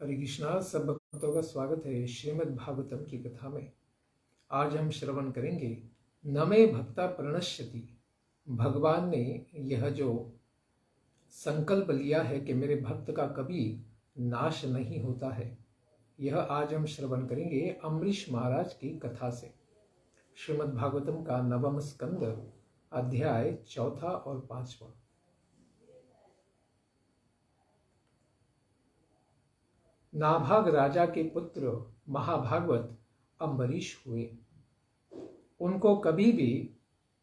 हरे कृष्णा। सब भक्तों का स्वागत है श्रीमद् भागवतम की कथा में। आज हम श्रवण करेंगे न मे भक्ता प्रणश्यति। भगवान ने यह जो संकल्प लिया है कि मेरे भक्त का कभी नाश नहीं होता है, यह आज हम श्रवण करेंगे अम्बरीश महाराज की कथा से। श्रीमद् भागवतम का 9वां स्कंद, अध्याय 4 और 5। नाभाग राजा के पुत्र महाभागवत अम्बरीश हुए। उनको कभी भी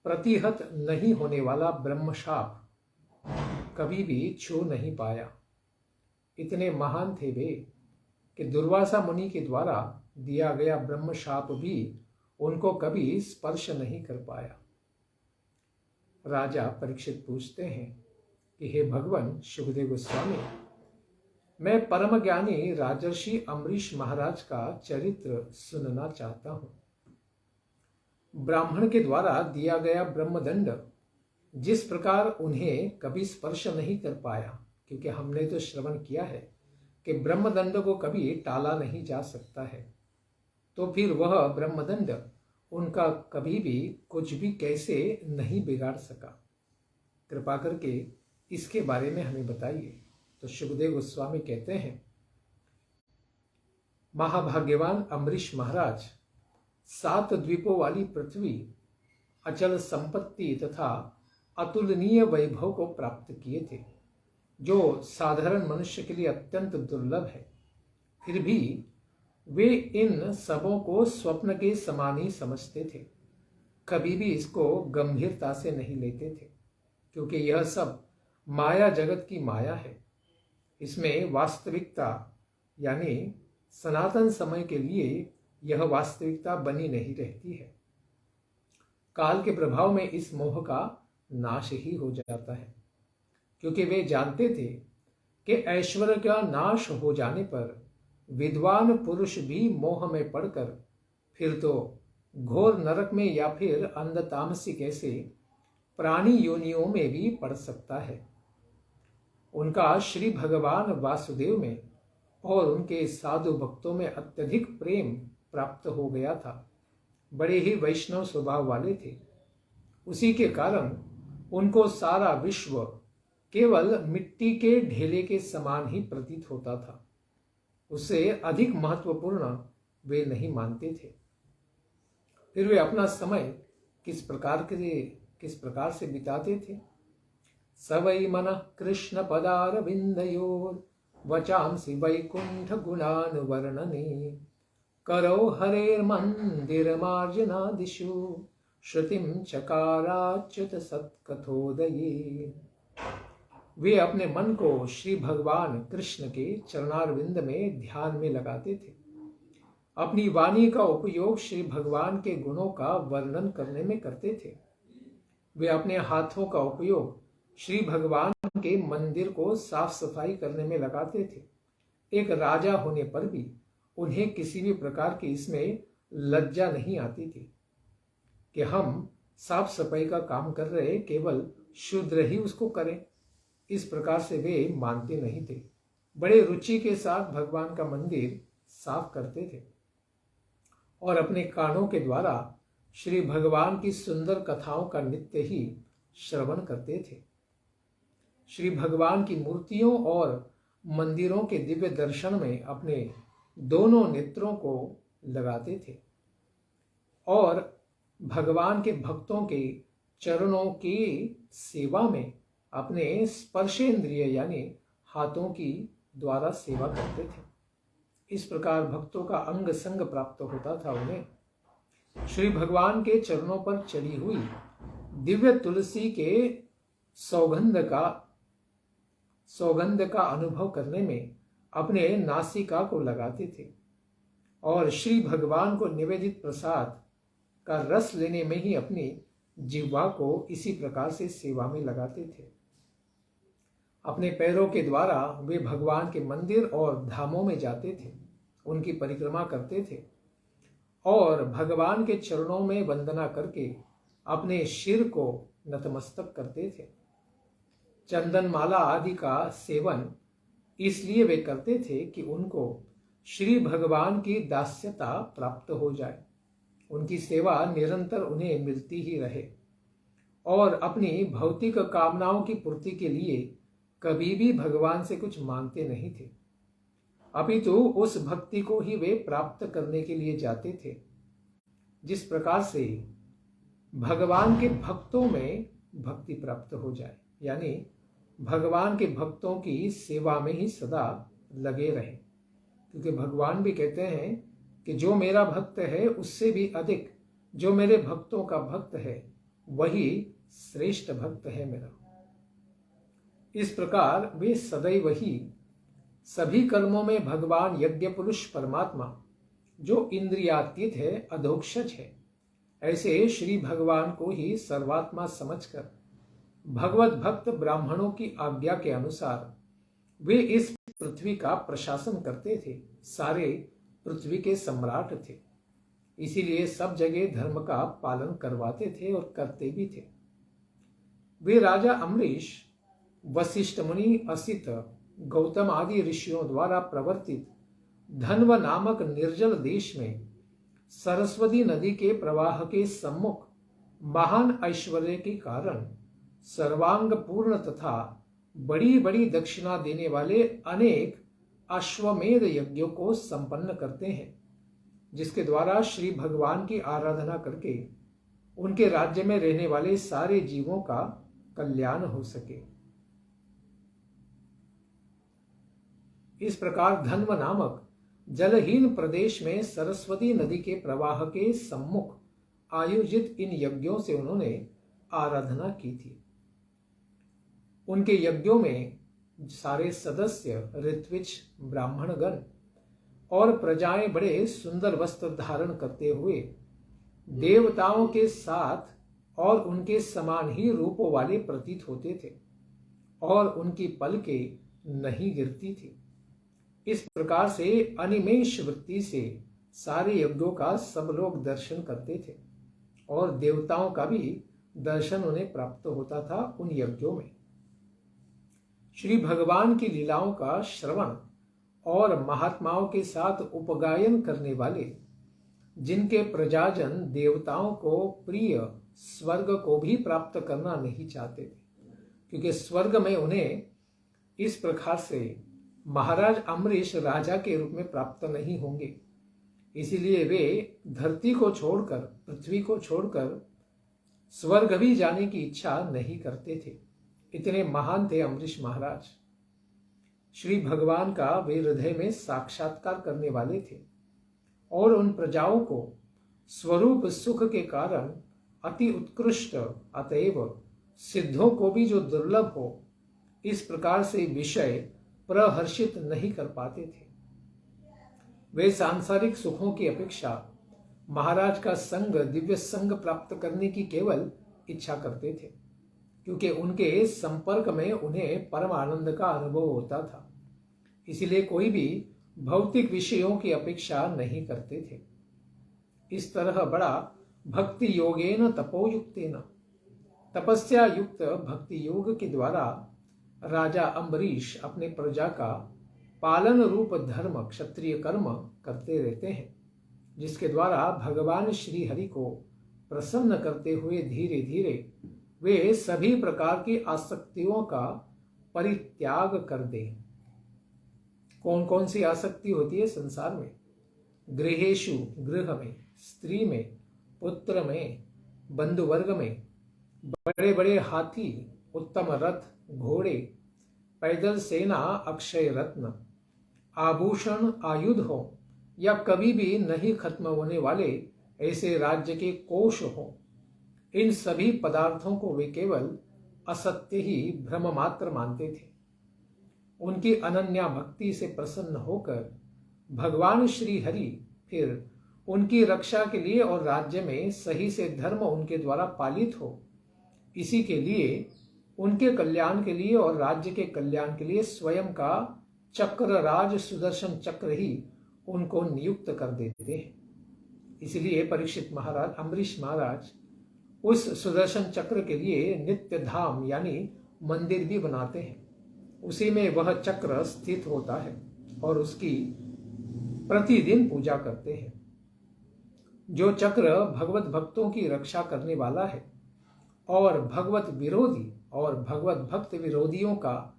प्रतिहत नहीं होने वाला ब्रह्मशाप कभी भी छू नहीं पाया। इतने महान थे वे कि दुर्वासा मुनि के द्वारा दिया गया ब्रह्मशाप भी उनको कभी स्पर्श नहीं कर पाया। राजा परीक्षित पूछते हैं कि हे भगवान शुकदेव गोस्वामी, मैं परम ज्ञानी राजर्षि अम्बरीश महाराज का चरित्र सुनना चाहता हूं। ब्राह्मण के द्वारा दिया गया ब्रह्मदंड जिस प्रकार उन्हें कभी स्पर्श नहीं कर पाया, क्योंकि हमने तो श्रवण किया है कि ब्रह्मदंड को कभी टाला नहीं जा सकता है, तो फिर वह ब्रह्मदंड उनका कभी भी कुछ भी कैसे नहीं बिगाड़ सका। कृपा करके इसके बारे में हमें बताइए। तो शुकदेव गोस्वामी कहते हैं, महाभाग्यवान अम्बरीश महाराज 7 द्वीपों वाली पृथ्वी, अचल संपत्ति तथा अतुलनीय वैभव को प्राप्त किए थे, जो साधारण मनुष्य के लिए अत्यंत दुर्लभ है। फिर भी वे इन सबों को स्वप्न के समान ही समझते थे, कभी भी इसको गंभीरता से नहीं लेते थे, क्योंकि यह सब माया जगत की माया है। इसमें वास्तविकता यानी सनातन समय के लिए यह वास्तविकता बनी नहीं रहती है। काल के प्रभाव में इस मोह का नाश ही हो जाता है, क्योंकि वे जानते थे कि ऐश्वर्य का नाश हो जाने पर विद्वान पुरुष भी मोह में पड़कर फिर तो घोर नरक में या फिर अंधतामसिक ऐसे प्राणी योनियों में भी पड़ सकता है। उनका श्री भगवान वासुदेव में और उनके साधु भक्तों में अत्यधिक प्रेम प्राप्त हो गया था। बड़े ही वैष्णव स्वभाव वाले थे। उसी के कारण उनको सारा विश्व केवल मिट्टी के ढेले के समान ही प्रतीत होता था। उससे अधिक महत्वपूर्ण वे नहीं मानते थे। फिर वे अपना समय किस प्रकार से बिताते थे। सवै मनः कृष्ण पदारविन्दयोर् वचांसि वैकुंठ गुणानुवर्णने करौ हरेर्मन्दिरमार्जनादिषु श्रुतिं चकाराच्युत सत्कथोदये। वे अपने मन को श्री भगवान कृष्ण के चरणारविंद में ध्यान में लगाते थे। अपनी वाणी का उपयोग श्री भगवान के गुणों का वर्णन करने में करते थे। वे अपने हाथों का उपयोग श्री भगवान के मंदिर को साफ सफाई करने में लगाते थे। एक राजा होने पर भी उन्हें किसी भी प्रकार की इसमें लज्जा नहीं आती थी कि हम साफ सफाई का काम कर रहे, केवल शूद्र ही उसको करें। इस प्रकार से वे मानते नहीं थे। बड़े रुचि के साथ भगवान का मंदिर साफ करते थे और अपने कानों के द्वारा श्री भगवान की सुंदर कथाओं का नित्य ही श्रवण करते थे। श्री भगवान की मूर्तियों और मंदिरों के दिव्य दर्शन में अपने दोनों नेत्रों को लगाते थे और भगवान के भक्तों के चरणों की सेवा में अपने स्पर्शेंद्रिय यानी हाथों की द्वारा सेवा करते थे। इस प्रकार भक्तों का अंग संग प्राप्त होता था उन्हें। श्री भगवान के चरणों पर चढ़ी हुई दिव्य तुलसी के सौगंध का अनुभव करने में अपने नासिका को लगाते थे और श्री भगवान को निवेदित प्रसाद का रस लेने में ही अपनी जिह्वा को इसी प्रकार से सेवा में लगाते थे। अपने पैरों के द्वारा वे भगवान के मंदिर और धामों में जाते थे, उनकी परिक्रमा करते थे और भगवान के चरणों में वंदना करके अपने सिर को नतमस्तक करते थे। चंदन माला आदि का सेवन इसलिए वे करते थे कि उनको श्री भगवान की दास्यता प्राप्त हो जाए, उनकी सेवा निरंतर उन्हें मिलती ही रहे, और अपनी भौतिक कामनाओं की पूर्ति के लिए कभी भी भगवान से कुछ मांगते नहीं थे, अपितु उस भक्ति को ही वे प्राप्त करने के लिए जाते थे जिस प्रकार से भगवान के भक्तों में भक्ति प्राप्त हो जाए, यानी भगवान के भक्तों की सेवा में ही सदा लगे रहे। क्योंकि भगवान भी कहते हैं कि जो मेरा भक्त है उससे भी अधिक जो मेरे भक्तों का भक्त है वही श्रेष्ठ भक्त है मेरा। इस प्रकार वे सदैव ही सभी कर्मों में भगवान यज्ञ पुरुष परमात्मा जो इंद्रियातीत है, अधोक्षज है, ऐसे श्री भगवान को ही सर्वात्मा समझकर भगवत भक्त ब्राह्मणों की आज्ञा के अनुसार वे इस पृथ्वी का प्रशासन करते थे, सारे पृथ्वी के सम्राट थे। इसीलिए सब जगह धर्म का पालन करवाते थे और करते भी थे। वे राजा अम्बरीश, वशिष्ठ मुनि, असित, गौतम आदि ऋषियों द्वारा प्रवर्तित धन्व नामक निर्जल देश में सरस्वती नदी के प्रवाह के सम्मुख महान ऐश्वर्य के कारण सर्वांग पूर्ण तथा बड़ी बड़ी दक्षिणा देने वाले अनेक अश्वमेध यज्ञों को संपन्न करते हैं, जिसके द्वारा श्री भगवान की आराधना करके उनके राज्य में रहने वाले सारे जीवों का कल्याण हो सके। इस प्रकार धन्व नामक जलहीन प्रदेश में सरस्वती नदी के प्रवाह के सम्मुख आयोजित इन यज्ञों से उन्होंने आराधना की थी। उनके यज्ञों में सारे सदस्य ऋत्विज ब्राह्मणगण और प्रजाएं बड़े सुंदर वस्त्र धारण करते हुए देवताओं के साथ और उनके समान ही रूपों वाले प्रतीत होते थे और उनकी पलकें नहीं गिरती थी। इस प्रकार से अनिमेष वृत्ति से सारे यज्ञों का सब लोग दर्शन करते थे और देवताओं का भी दर्शन उन्हें प्राप्त होता था उन यज्ञों में। श्री भगवान की लीलाओं का श्रवण और महात्माओं के साथ उपगायन करने वाले जिनके प्रजाजन देवताओं को प्रिय स्वर्ग को भी प्राप्त करना नहीं चाहते थे, क्योंकि स्वर्ग में उन्हें इस प्रकार से महाराज अम्बरीश राजा के रूप में प्राप्त नहीं होंगे, इसीलिए वे धरती को छोड़कर, पृथ्वी को छोड़कर स्वर्ग भी जाने की इच्छा नहीं करते थे। इतने महान थे अम्बरीश महाराज। श्री भगवान का वे हृदय में साक्षात्कार करने वाले थे और उन प्रजाओं को स्वरूप सुख के कारण अति उत्कृष्ट, अतएव सिद्धों को भी जो दुर्लभ हो, इस प्रकार से विषय प्रहर्षित नहीं कर पाते थे। वे सांसारिक सुखों की अपेक्षा महाराज का संग, दिव्य संग प्राप्त करने की केवल इच्छा करते थे, क्योंकि उनके संपर्क में उन्हें परम आनंद का अनुभव होता था। इसलिए कोई भी भौतिक विषयों की अपेक्षा नहीं करते थे। इस तरह बड़ा भक्ति योगेन तपोयुक्तेन, तपस्या युक्त भक्ति योग के द्वारा राजा अम्बरीश अपने प्रजा का पालन रूप धर्म, क्षत्रिय कर्म करते रहते हैं, जिसके द्वारा भगवान श्री हरि को प्रसन्न करते हुए धीरे धीरे वे सभी प्रकार की आसक्तियों का परित्याग कर दें। कौन कौन सी आसक्ति होती है संसार में? गृहेषु, गृह में, स्त्री में, पुत्र में, बंधु वर्ग में, बड़े बड़े हाथी, उत्तम रथ, घोड़े, पैदल सेना, अक्षय रत्न, आभूषण, आयुध हो या कभी भी नहीं खत्म होने वाले ऐसे राज्य के कोष हो, इन सभी पदार्थों को वे केवल असत्य ही, भ्रम मात्र मानते थे। उनकी अनन्या भक्ति से प्रसन्न होकर भगवान श्री हरि फिर उनकी रक्षा के लिए और राज्य में सही से धर्म उनके द्वारा पालित हो, इसी के लिए, उनके कल्याण के लिए और राज्य के कल्याण के लिए स्वयं का चक्र राज सुदर्शन चक्र ही उनको नियुक्त कर देते हैं। इसलिए परीक्षित महाराज, अम्बरीश महाराज उस सुदर्शन चक्र के लिए नित्य धाम यानी मंदिर भी बनाते हैं उसी में वह चक्र स्थित होता है और उसकी प्रतिदिन पूजा करते हैं। जो चक्र भगवत भक्तों की रक्षा करने वाला है और भगवत विरोधी और भगवत भक्त विरोधियों का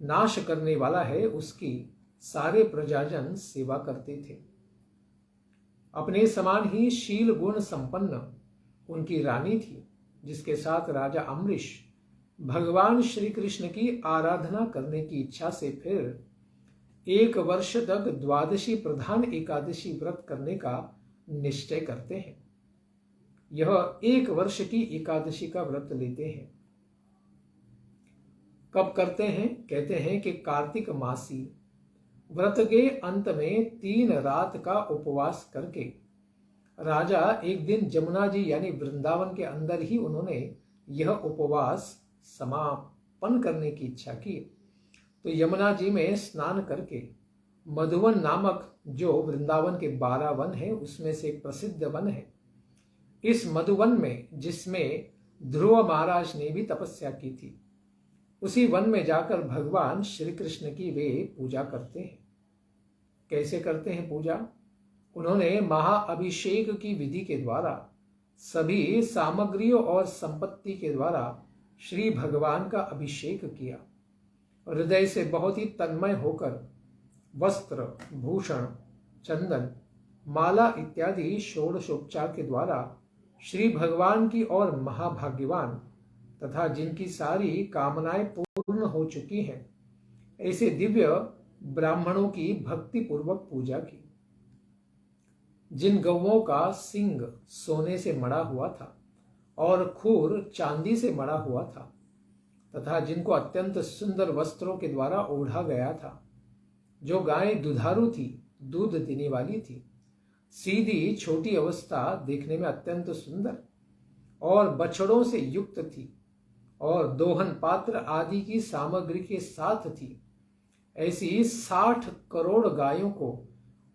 नाश करने वाला है, उसकी सारे प्रजाजन सेवा करते थे। अपने समान ही शील गुण संपन्न उनकी रानी थी, जिसके साथ राजा अम्बरीश भगवान श्री कृष्ण की आराधना करने की इच्छा से फिर 1 वर्ष तक द्वादशी प्रधान एकादशी व्रत करने का निश्चय करते हैं। यह 1 वर्ष की एकादशी का व्रत लेते हैं। कब करते हैं? कहते हैं कि कार्तिक मासी व्रत के अंत में 3 रात का उपवास करके राजा एक दिन जमुना जी यानी वृंदावन के अंदर ही उन्होंने यह उपवास समापन करने की इच्छा की। तो यमुना जी में स्नान करके मधुवन नामक जो वृंदावन के 12 वन है उसमें से एक प्रसिद्ध वन है, इस मधुवन में जिसमें ध्रुव महाराज ने भी तपस्या की थी, उसी वन में जाकर भगवान श्री कृष्ण की वे पूजा करते हैं। कैसे करते हैं पूजा? उन्होंने महाअभिषेक की विधि के द्वारा सभी सामग्रियों और संपत्ति के द्वारा श्री भगवान का अभिषेक किया। हृदय से बहुत ही तन्मय होकर वस्त्र, भूषण, चंदन, माला इत्यादि षोडशोपचार के द्वारा श्री भगवान की और महाभाग्यवान तथा जिनकी सारी कामनाएं पूर्ण हो चुकी हैं, ऐसे दिव्य ब्राह्मणों की भक्ति पूर्वक पूजा की। जिन गौओं का सिंग सोने से मड़ा हुआ था और खूर चांदी से मड़ा हुआ था तथा जिनको अत्यंत सुंदर वस्त्रों के द्वारा ओढ़ा गया था, जो गायें दुधारू थी, दूध देने वाली थी, सीधी छोटी अवस्था देखने में अत्यंत सुंदर और बछड़ों से युक्त थी और दोहन पात्र आदि की सामग्री के साथ थी, ऐसी 60 करोड़ गायों को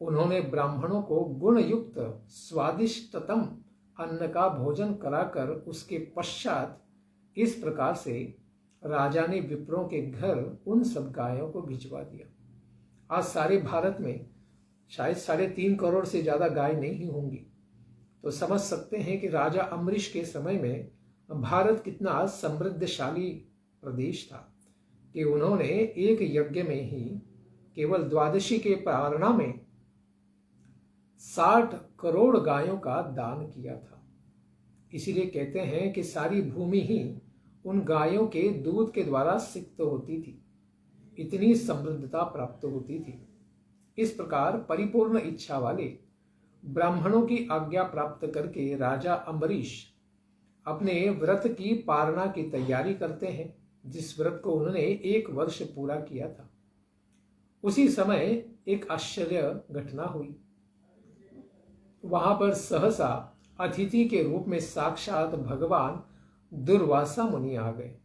उन्होंने ब्राह्मणों को गुण युक्त स्वादिष्टतम अन्न का भोजन कराकर उसके पश्चात इस प्रकार से राजा ने विप्रों के घर उन सब गायों को भिजवा दिया। आज सारे भारत में शायद 3.5 करोड़ से ज्यादा गाय नहीं होंगी। तो समझ सकते हैं कि राजा अम्बरीश के समय में भारत कितना समृद्धशाली प्रदेश था कि उन्होंने एक यज्ञ में ही केवल द्वादशी के पारणा में 60 करोड़ गायों का दान किया था। इसीलिए कहते हैं कि सारी भूमि ही उन गायों के दूध के द्वारा सिक्त होती थी, इतनी समृद्धता प्राप्त होती थी। इस प्रकार परिपूर्ण इच्छा वाले ब्राह्मणों की आज्ञा प्राप्त करके राजा अम्बरीश अपने व्रत की पारणा की तैयारी करते हैं, जिस व्रत को उन्होंने 1 वर्ष पूरा किया था। उसी समय एक आश्चर्य घटना हुई। वहां पर सहसा अतिथि के रूप में साक्षात भगवान दुर्वासा मुनि आ गए।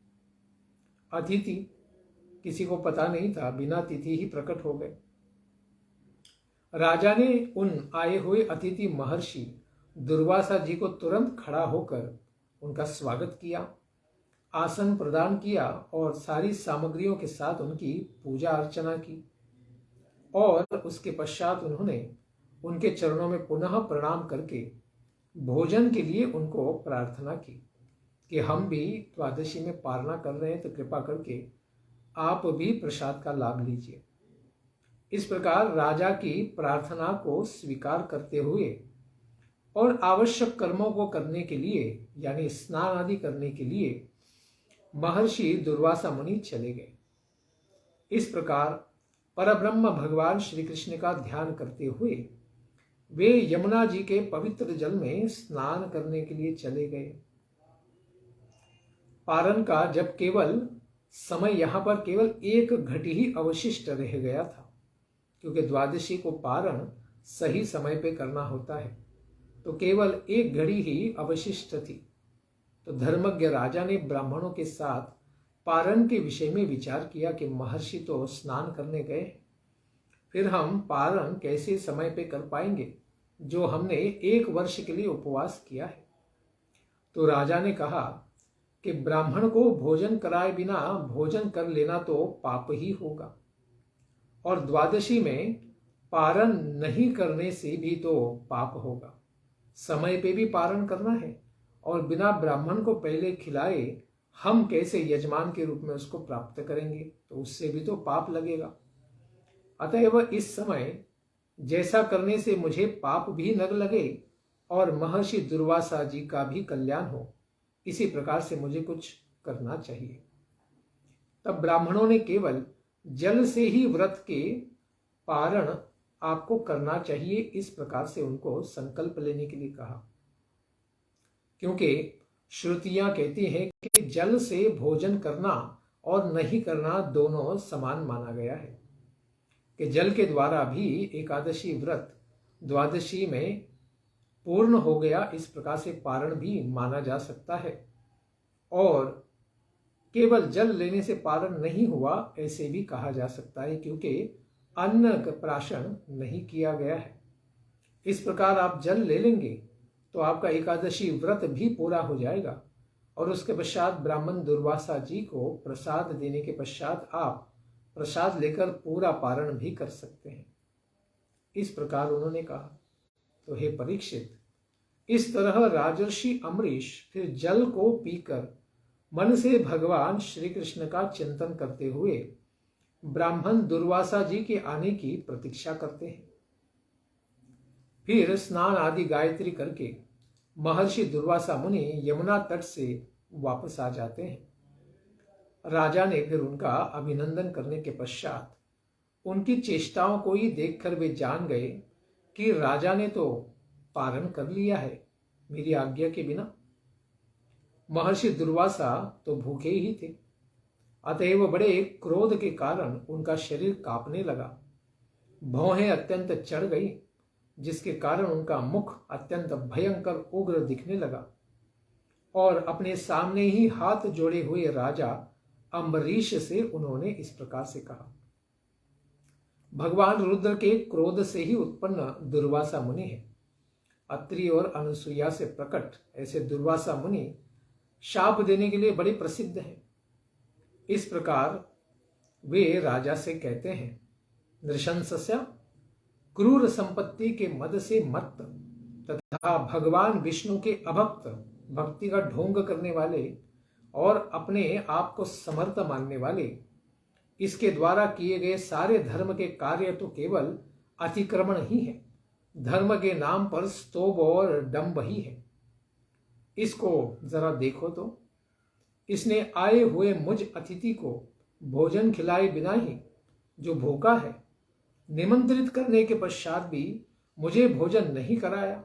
अतिथि किसी को पता नहीं था, बिना तिथि ही प्रकट हो गए। राजा ने उन आए हुए अतिथि महर्षि दुर्वासा जी को तुरंत खड़ा होकर उनका स्वागत किया, आसन प्रदान किया और सारी सामग्रियों के साथ उनकी पूजा अर्चना की और उसके पश्चात उन्होंने उनके चरणों में पुनः प्रणाम करके भोजन के लिए उनको प्रार्थना की कि हम भी द्वादशी में पारणा कर रहे हैं, तो कृपा करके आप भी प्रसाद का लाभ लीजिए। इस प्रकार राजा की प्रार्थना को स्वीकार करते हुए और आवश्यक कर्मों को करने के लिए यानी स्नान आदि करने के लिए महर्षि दुर्वासा मुनि चले गए। इस प्रकार परब्रह्म भगवान श्री कृष्ण का ध्यान करते हुए वे यमुना जी के पवित्र जल में स्नान करने के लिए चले गए। पारण का जब केवल समय यहां पर केवल 1 घटी ही अवशिष्ट रह गया था, क्योंकि द्वादशी को पारण सही समय पे करना होता है, तो केवल 1 घड़ी ही अवशिष्ट थी। तो धर्मज्ञ राजा ने ब्राह्मणों के साथ पारण के विषय में विचार किया कि महर्षि तो स्नान करने गए, फिर हम पारण कैसे समय पे कर पाएंगे जो हमने 1 वर्ष के लिए उपवास किया है। तो राजा ने कहा कि ब्राह्मण को भोजन कराए बिना भोजन कर लेना तो पाप ही होगा, और द्वादशी में पारण नहीं करने से भी तो पाप होगा। समय पे भी पारण करना है और बिना ब्राह्मण को पहले खिलाए हम कैसे यजमान के रूप में उसको प्राप्त करेंगे, तो उससे भी तो पाप लगेगा। अतएव इस समय जैसा करने से मुझे पाप भी न लगे और महर्षि दुर्वासा जी का भी कल्याण हो, इसी प्रकार से मुझे कुछ करना चाहिए। तब ब्राह्मणों ने केवल जल से ही व्रत के पारण आपको करना चाहिए, इस प्रकार से उनको संकल्प लेने के लिए कहा। क्योंकि श्रुतियां कहती हैं कि जल से भोजन करना और नहीं करना दोनों समान माना गया है, कि जल के द्वारा भी एकादशी व्रत द्वादशी में पूर्ण हो गया, इस प्रकार से पारण भी माना जा सकता है। और केवल जल लेने से पारण नहीं हुआ ऐसे भी कहा जा सकता है, क्योंकि अन्न प्राशन नहीं किया गया है। इस प्रकार आप जल ले लेंगे तो आपका एकादशी व्रत भी पूरा हो जाएगा, और उसके पश्चात ब्राह्मण दुर्वासा जी को प्रसाद देने के पश्चात आप प्रसाद लेकर पूरा पारण भी कर सकते हैं। इस प्रकार उन्होंने कहा। तो हे परीक्षित, इस तरह राजर्षि अम्बरीश फिर जल को पीकर मन से भगवान श्री कृष्ण का चिंतन करते हुए ब्राह्मण दुर्वासा जी के आने की प्रतीक्षा करते हैं। फिर स्नान आदि गायत्री करके महर्षि दुर्वासा मुनि यमुना तट से वापस आ जाते हैं। राजा ने फिर उनका अभिनंदन करने के पश्चात उनकी चेष्टाओं को ही देखकर वे जान गए कि राजा ने तो पारण कर लिया है मेरी आज्ञा के बिना। महर्षि दुर्वासा तो भूखे ही थे, अतएव बड़े क्रोध के कारण उनका शरीर कांपने लगा, भौहें अत्यंत चढ़ गई, जिसके कारण उनका मुख अत्यंत भयंकर उग्र दिखने लगा। और अपने सामने ही हाथ जोड़े हुए राजा अम्बरीश से उन्होंने इस प्रकार से कहा। भगवान रुद्र के क्रोध से ही उत्पन्न दुर्वासा मुनि है। अत्रि और अनुसुईया से प्रकट ऐसे दुर्वासा मुनि शाप देने के लिए बड़े प्रसिद्ध हैं। इस प्रकार वे राजा से कहते हैं, नृशंसस्य, क्रूर संपत्ति के मद से मत्त तथा भगवान विष्णु के अभक्त भक्ति का ढोंग करने वाले और अपने आप को समर्थ मानने वाले, इसके द्वारा किए गए सारे धर्म के कार्य तो केवल अतिक्रमण ही है, धर्म के नाम पर स्तोभ और डंभ ही है। इसको जरा देखो तो, इसने आए हुए मुझ अतिथि को भोजन खिलाए बिना ही जो भूखा है, निमंत्रित करने के पश्चात भी मुझे भोजन नहीं कराया,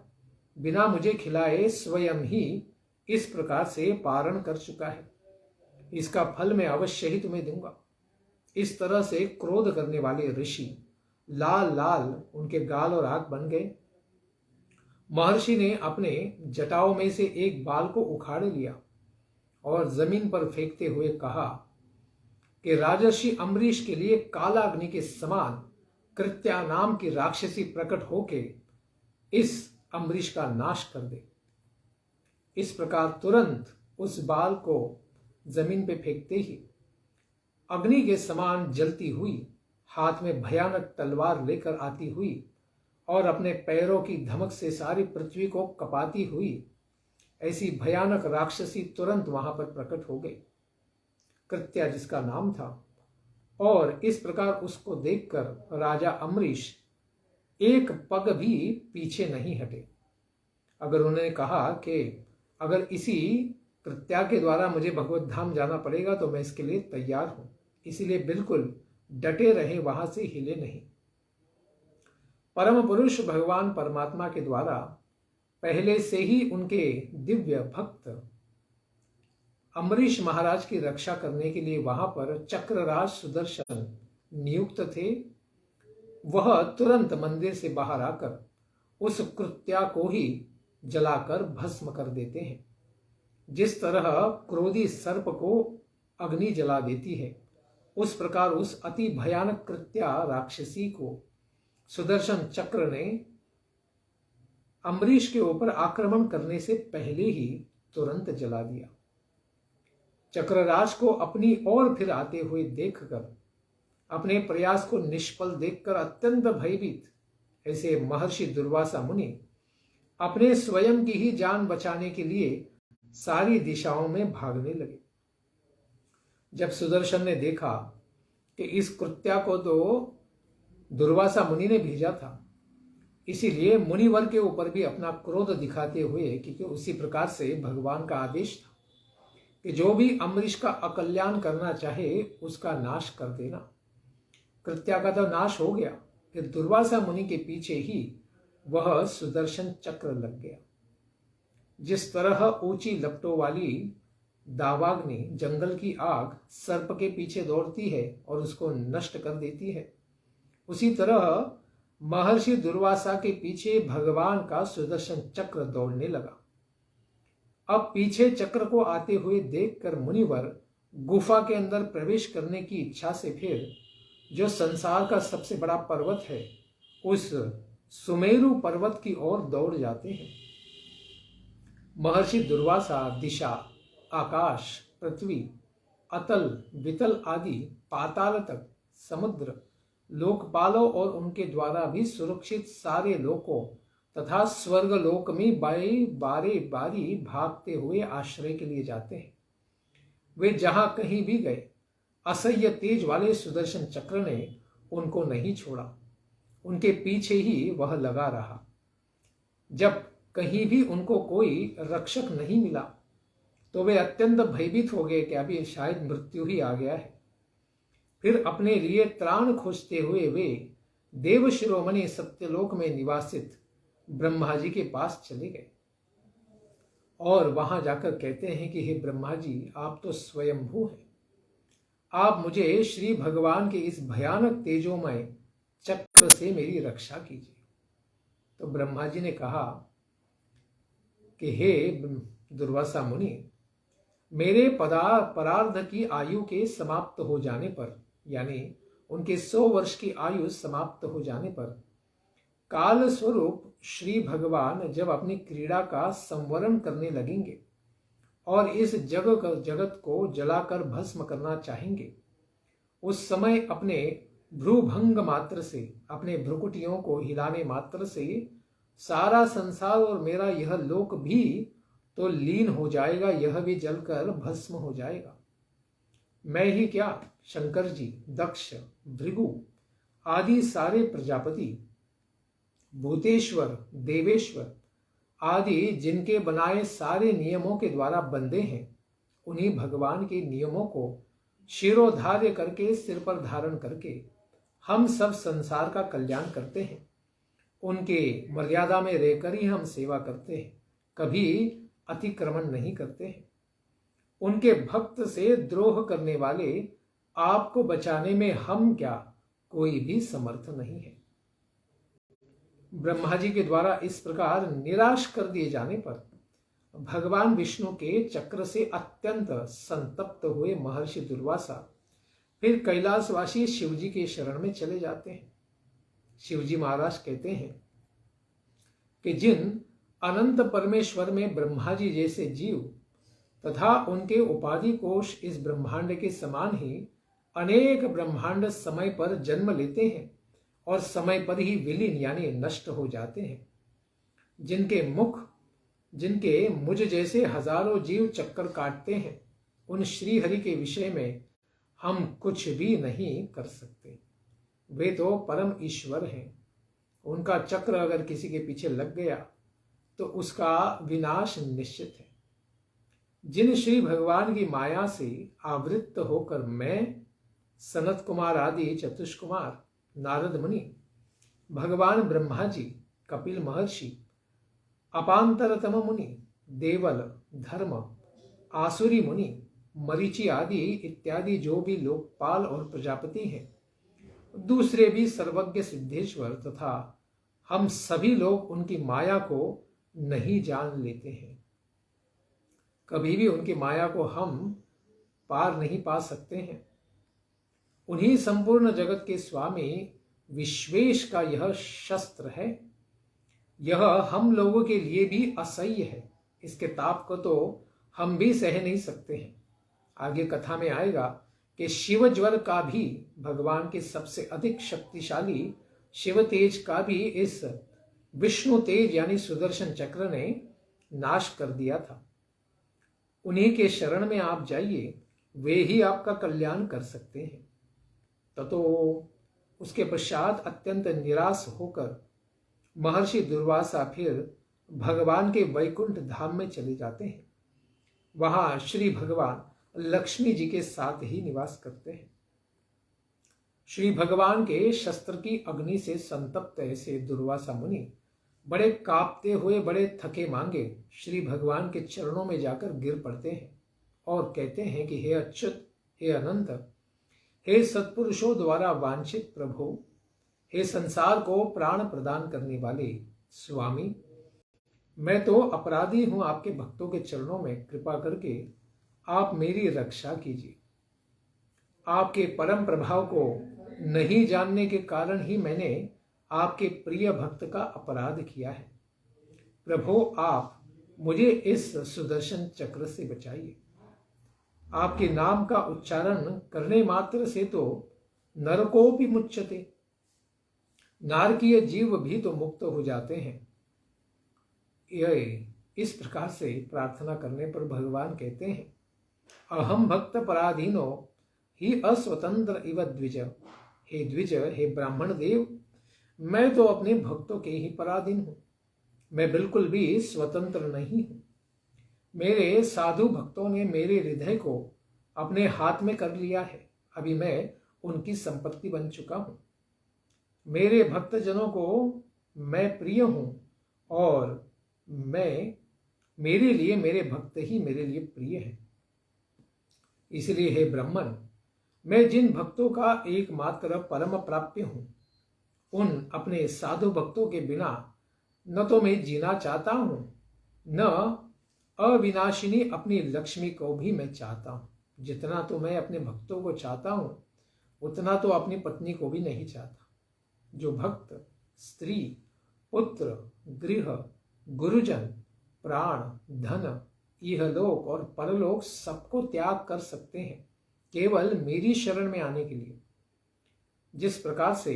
बिना मुझे खिलाए स्वयं ही इस प्रकार से पारण कर चुका है। इसका फल मैं अवश्य ही तुम्हें दूंगा। इस तरह से क्रोध करने वाले ऋषि लाल लाल उनके गाल और आंख बन गए। महर्षि ने अपने जटाओं में से एक बाल को उखाड़ लिया और जमीन पर फेंकते हुए कहा कि राजर्षि अम्बरीश के लिए काला अग्नि के समान कृत्या नाम की राक्षसी प्रकट होके इस अम्बरीश का नाश कर दे। इस प्रकार तुरंत उस बाल को जमीन पे फेंकते ही अग्नि के समान जलती हुई, हाथ में भयानक तलवार लेकर आती हुई और अपने पैरों की धमक से सारी पृथ्वी को कपाती हुई ऐसी भयानक राक्षसी तुरंत वहां पर प्रकट हो गई, कृत्या जिसका नाम था। और इस प्रकार उसको देखकर राजा अम्बरीश एक पग भी पीछे नहीं हटे। अगर उन्होंने कहा कि अगर इसी कृत्या के द्वारा मुझे भगवत धाम जाना पड़ेगा तो मैं इसके लिए तैयार हूं, इसीलिए बिल्कुल डटे रहे, वहां से हिले नहीं। परम पुरुष भगवान परमात्मा के द्वारा पहले से ही उनके दिव्य भक्त अम्बरीश महाराज की रक्षा करने के लिए वहां पर चक्रराज सुदर्शन नियुक्त थे। वह तुरंत मंदिर से बाहर आकर उस कृत्या को ही जलाकर भस्म कर देते हैं। जिस तरह क्रोधी सर्प को अग्नि जला देती है, उस प्रकार उस अति भयानक कृत्या राक्षसी को सुदर्शन चक्र ने अम्बरीश के ऊपर आक्रमण करने से पहले ही तुरंत जला दिया। चक्रराज को अपनी ओर फिर आते हुए देखकर, अपने प्रयास को निष्फल देखकर अत्यंत भयभीत ऐसे महर्षि दुर्वासा मुनि अपने स्वयं की ही जान बचाने के लिए सारी दिशाओं में भागने लगे। जब सुदर्शन ने देखा कि इस कृत्या को तो दुर्वासा मुनि ने भेजा था, इसीलिए मुनिवर के ऊपर भी अपना क्रोध दिखाते हुए, क्योंकि उसी प्रकार से भगवान का आदेश था कि जो भी अम्बरीश का अकल्याण करना चाहे उसका नाश कर देना। कृत्या का तो नाश हो गया, फिर दुर्वासा मुनि के पीछे ही वह सुदर्शन चक्र लग गया। जिस तरह ऊंची लपटों वाली दावाग्नि, जंगल की आग सर्प के पीछे दौड़ती है और उसको नष्ट कर देती है, उसी तरह महर्षि दुर्वासा के पीछे भगवान का सुदर्शन चक्र दौड़ने लगा। अब पीछे चक्र को आते हुए देखकर मुनिवर गुफा के अंदर प्रवेश करने की इच्छा से फिर जो संसार का सबसे बड़ा पर्वत है उस सुमेरु पर्वत की ओर दौड़ जाते हैं। महर्षि दुर्वासा दिशा, आकाश, पृथ्वी, अतल, वितल आदि पाताल तक, समुद्र, लोकपालों और उनके द्वारा भी सुरक्षित सारे लोकों तथा स्वर्गलोक में बारी बारी भागते हुए आश्रय के लिए जाते हैं। वे जहां कहीं भी गए, असह्य तेज वाले सुदर्शन चक्र ने उनको नहीं छोड़ा, उनके पीछे ही वह लगा रहा। जब कहीं भी उनको कोई रक्षक नहीं मिला तो वे अत्यंत भयभीत हो गए कि अभी शायद मृत्यु ही आ गया है। फिर अपने लिए त्राण खोजते हुए वे देव शिरोमणि सत्यलोक में निवासित ब्रह्मा जी के पास चले गए और वहां जाकर कहते हैं कि हे ब्रह्मा जी, आप तो स्वयंभू हैं, आप मुझे श्री भगवान के इस भयानक तेजोमय चक्र से मेरी रक्षा कीजिए। तो ब्रह्मा जी ने कहा कि हे दुर्वासा मुनि, मेरे परार्ध की आयु के समाप्त हो जाने पर, यानी उनके 100 वर्ष की आयु समाप्त हो जाने पर, काल स्वरूप श्री भगवान जब अपनी क्रीड़ा का संवरण करने लगेंगे और इस जगत को जलाकर भस्म करना चाहेंगे, उस समय अपने भ्रूभंग मात्र से, अपने भ्रुकुटियों को हिलाने मात्र से सारा संसार और मेरा यह लोक भी तो लीन हो जाएगा, यह भी जलकर भस्म हो जाएगा। मैं ही क्या, शंकर जी, दक्ष, भृगु आदि सारे प्रजापति, भूतेश्वर, देवेश्वर आदि जिनके बनाए सारे नियमों के द्वारा बंधे हैं, उन्हीं भगवान के नियमों को शिरोधार्य करके, सिर पर धारण करके हम सब संसार का कल्याण करते हैं। उनके मर्यादा में रहकर ही हम सेवा करते हैं, कभी अतिक्रमण नहीं करते हैं। उनके भक्त से द्रोह करने वाले आपको बचाने में हम क्या, कोई भी समर्थ नहीं है। ब्रह्मा जी के द्वारा इस प्रकार निराश कर दिए जाने पर भगवान विष्णु के चक्र से अत्यंत संतप्त हुए महर्षि दुर्वासा फिर कैलाशवासी शिवजी के शरण में चले जाते हैं। शिवजी महाराज कहते हैं कि जिन अनंत परमेश्वर में ब्रह्मा जी जैसे जीव तथा उनके उपाधि कोश इस ब्रह्मांड के समान ही अनेक ब्रह्मांड समय पर जन्म लेते हैं और समय पर ही विलीन यानी नष्ट हो जाते हैं, जिनके मुझ जैसे हजारों जीव चक्कर काटते हैं, उन श्री हरि के विषय में हम कुछ भी नहीं कर सकते। वे तो परम ईश्वर हैं, उनका चक्र अगर किसी के पीछे लग गया तो उसका विनाश निश्चित है। जिन श्री भगवान की माया से आवृत्त होकर मैं, सनत कुमार आदि चतुष्कुमार, नारद मुनि, भगवान ब्रह्मा जी, कपिल महर्षि, अपांतरतम मुनि, देवल, धर्म, आसुरी मुनि, मरीचि आदि इत्यादि जो भी लोकपाल और प्रजापति हैं, दूसरे भी सर्वज्ञ सिद्धेश्वर तथा हम सभी लोग उनकी माया को नहीं जान लेते हैं। कभी भी उनकी माया को हम पार नहीं पा सकते हैं। उन्हीं संपूर्ण जगत के स्वामी विश्वेश का यह शस्त्र है। यह हम लोगों के लिए भी असह्य है, इसके ताप को तो हम भी सह नहीं सकते हैं। आगे कथा में आएगा कि शिव ज्वर का भी, भगवान के सबसे अधिक शक्तिशाली शिव तेज का भी इस विष्णु तेज यानी सुदर्शन चक्र ने नाश कर दिया था। उन्हीं के शरण में आप जाइए, वे ही आपका कल्याण कर सकते हैं। ततो उसके पश्चात अत्यंत निराश होकर महर्षि दुर्वासा फिर भगवान के वैकुंठ धाम में चले जाते हैं। वहां श्री भगवान लक्ष्मी जी के साथ ही निवास करते हैं। श्री भगवान के शस्त्र की अग्नि से संतप्त ऐसे दुर्वासा मुनि बड़े कांपते हुए, बड़े थके मांगे श्री भगवान के चरणों में जाकर गिर पड़ते हैं और कहते हैं कि हे अच्युत, हे अनंत, हे सत्पुरुषों द्वारा वांछित प्रभु, हे संसार को प्राण प्रदान करने वाले स्वामी, मैं तो अपराधी हूं आपके भक्तों के चरणों में, कृपा करके आप मेरी रक्षा कीजिए। आपके परम प्रभाव को नहीं जानने के कारण ही मैंने आपके प्रिय भक्त का अपराध किया है। प्रभु, आप मुझे इस सुदर्शन चक्र से बचाइए। आपके नाम का उच्चारण करने मात्र से तो नरकोपि मुच्यते, नारकीय जीव भी तो मुक्त हो जाते हैं। इस प्रकार से प्रार्थना करने पर भगवान कहते हैं, अहम भक्त पराधीनो ही अस्वतंत्र इव द्विज। हे द्विज, हे ब्राह्मण देव, मैं तो अपने भक्तों के ही पराधीन हूं, मैं बिल्कुल भी स्वतंत्र नहीं हूं। मेरे साधु भक्तों ने मेरे हृदय को अपने हाथ में कर लिया है, अभी मैं उनकी संपत्ति बन चुका हूं। मेरे भक्तजनों को मैं प्रिय हूं और मेरे लिए मेरे भक्त ही मेरे लिए प्रिय हैं। इसलिए हे ब्राह्मण, मैं जिन भक्तों का एकमात्र परम प्राप्य हूं, उन अपने साधु भक्तों के बिना न तो मैं जीना चाहता हूं, न अविनाशिनी अपनी लक्ष्मी को भी मैं चाहता हूं। जितना तो मैं अपने भक्तों को चाहता हूं, उतना तो अपनी पत्नी को भी नहीं चाहता। जो भक्त स्त्री, पुत्र, गृह, गुरुजन, प्राण, धन, इहलोक और परलोक सबको त्याग कर सकते हैं केवल मेरी शरण में आने के लिए। जिस प्रकार से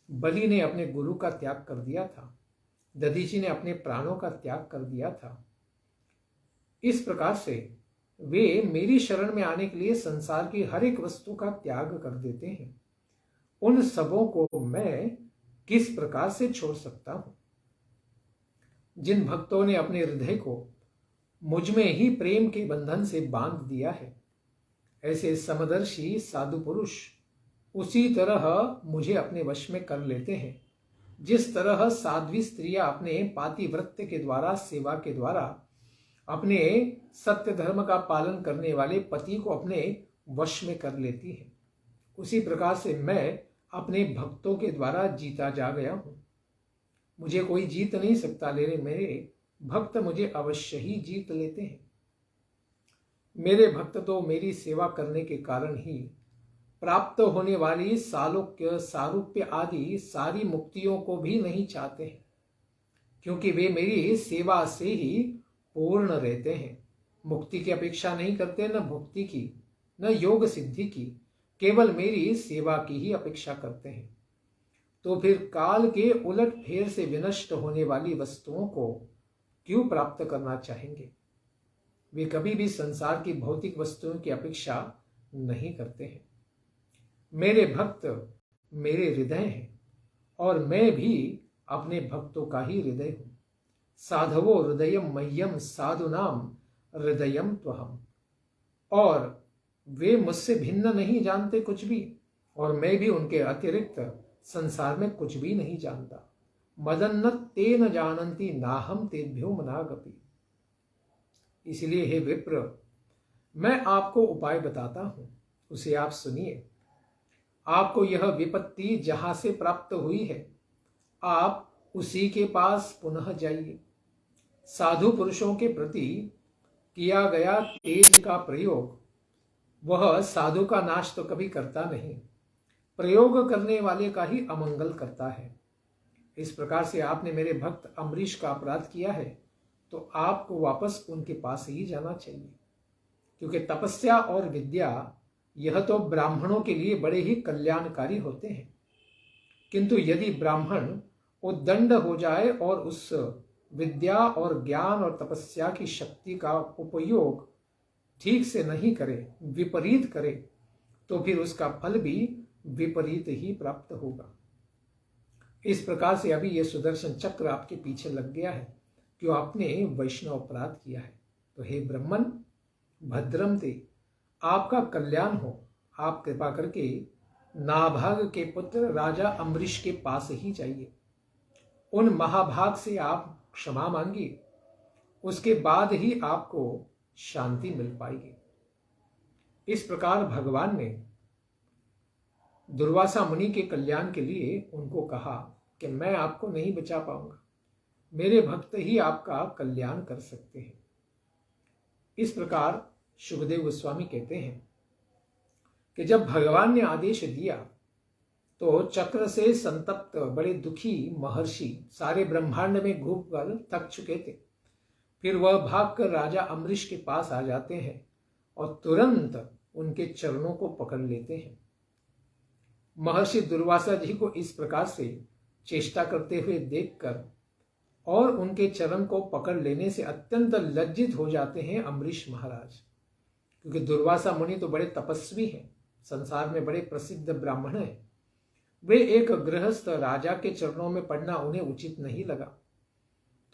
बलि ने अपने गुरु का त्याग कर दिया था, दधीची ने अपने प्राणों का त्याग कर दिया था, इस प्रकार से वे मेरी शरण में आने के लिए संसार की हर एक वस्तु का त्याग कर देते हैं। उन सबों को मैं किस प्रकार से छोड़ सकता हूं? जिन भक्तों ने अपने हृदय को मुझ में ही प्रेम के बंधन से बांध दिया है, ऐसे समदर्शी साधु पुरुष उसी तरह मुझे अपने वश में कर लेते हैं, जिस तरह साध्वी स्त्रियां अपने पातिव्रत्य के द्वारा, सेवा के द्वारा अपने सत्य धर्म का पालन करने वाले पति को अपने वश में कर लेती हैं। उसी प्रकार से मैं अपने भक्तों के द्वारा जीता जा गया हूं। मुझे कोई जीत नहीं सकता, लेकिन मेरे भक्त मुझे अवश्य ही जीत लेते हैं। मेरे भक्त तो मेरी सेवा करने के कारण ही प्राप्त होने वाली सालोक्य, सारूप्य आदि सारी मुक्तियों को भी नहीं चाहते हैं, क्योंकि वे मेरी सेवा से ही पूर्ण रहते हैं। मुक्ति की अपेक्षा नहीं करते, न भुक्ति की, न योग सिद्धि की, केवल मेरी सेवा की ही अपेक्षा करते हैं। तो फिर काल के उलट फेर से विनष्ट होने वाली वस्तुओं को क्यों प्राप्त करना चाहेंगे? वे कभी भी संसार की भौतिक वस्तुओं की अपेक्षा नहीं करते हैं। मेरे भक्त मेरे हृदय हैं और मैं भी अपने भक्तों का ही हृदय हूं। साधवो हृदयम मह्यम साधुनाम हृदयम त्वहम। और वे मुझसे भिन्न नहीं जानते कुछ भी, और मैं भी उनके अतिरिक्त संसार में कुछ भी नहीं जानता। मदन्न ते न जानन्ति नाहम तेभ्यो मनागपि। इसलिए हे विप्र, मैं आपको उपाय बताता हूं, उसे आप सुनिए। आपको यह विपत्ति जहां से प्राप्त हुई है, आप उसी के पास पुनः जाइए। साधु पुरुषों के प्रति किया गया तेज का प्रयोग वह साधु का नाश तो कभी करता नहीं, प्रयोग करने वाले का ही अमंगल करता है। इस प्रकार से आपने मेरे भक्त अम्बरीश का अपराध किया है, तो आपको वापस उनके पास ही जाना चाहिए, क्योंकि तपस्या और विद्या यह तो ब्राह्मणों के लिए बड़े ही कल्याणकारी होते हैं, किंतु यदि ब्राह्मण उद्दंड हो जाए और उस विद्या और ज्ञान और तपस्या की शक्ति का उपयोग ठीक से नहीं करे, विपरीत करे, तो फिर उसका फल भी विपरीत ही प्राप्त होगा। इस प्रकार से अभी यह सुदर्शन चक्र आपके पीछे लग गया है, क्यों आपने वैष्णव अपराध किया है। तो हे ब्रह्मन भद्रम ते, आपका कल्याण हो। आप कृपा करके नाभाग के पुत्र राजा अम्बरीश के पास ही जाइए, उन महाभाग से आप क्षमा मांगिए, उसके बाद ही आपको शांति मिल पाएगी। इस प्रकार भगवान ने दुर्वासा मुनि के कल्याण के लिए उनको कहा कि मैं आपको नहीं बचा पाऊंगा, मेरे भक्त ही आपका कल्याण कर सकते हैं। इस प्रकार शुभदेव गोस्वामी कहते हैं कि जब भगवान ने आदेश दिया तो चक्र से संतप्त बड़े दुखी महर्षि सारे ब्रह्मांड में घूमकर थक चुके थे। फिर वह भागकर राजा अम्बरीश के पास आ जाते हैं और तुरंत उनके चरणों को पकड़ लेते हैं। महर्षि दुर्वासा जी को इस प्रकार से चेष्टा करते हुए देखकर और उनके चरण को पकड़ लेने से अत्यंत लज्जित हो जाते हैं अम्बरीश महाराज, क्योंकि दुर्वासा मुनि तो बड़े तपस्वी हैं, संसार में बड़े प्रसिद्ध ब्राह्मण हैं। वे एक गृहस्थ राजा के चरणों में पड़ना उन्हें उचित नहीं लगा।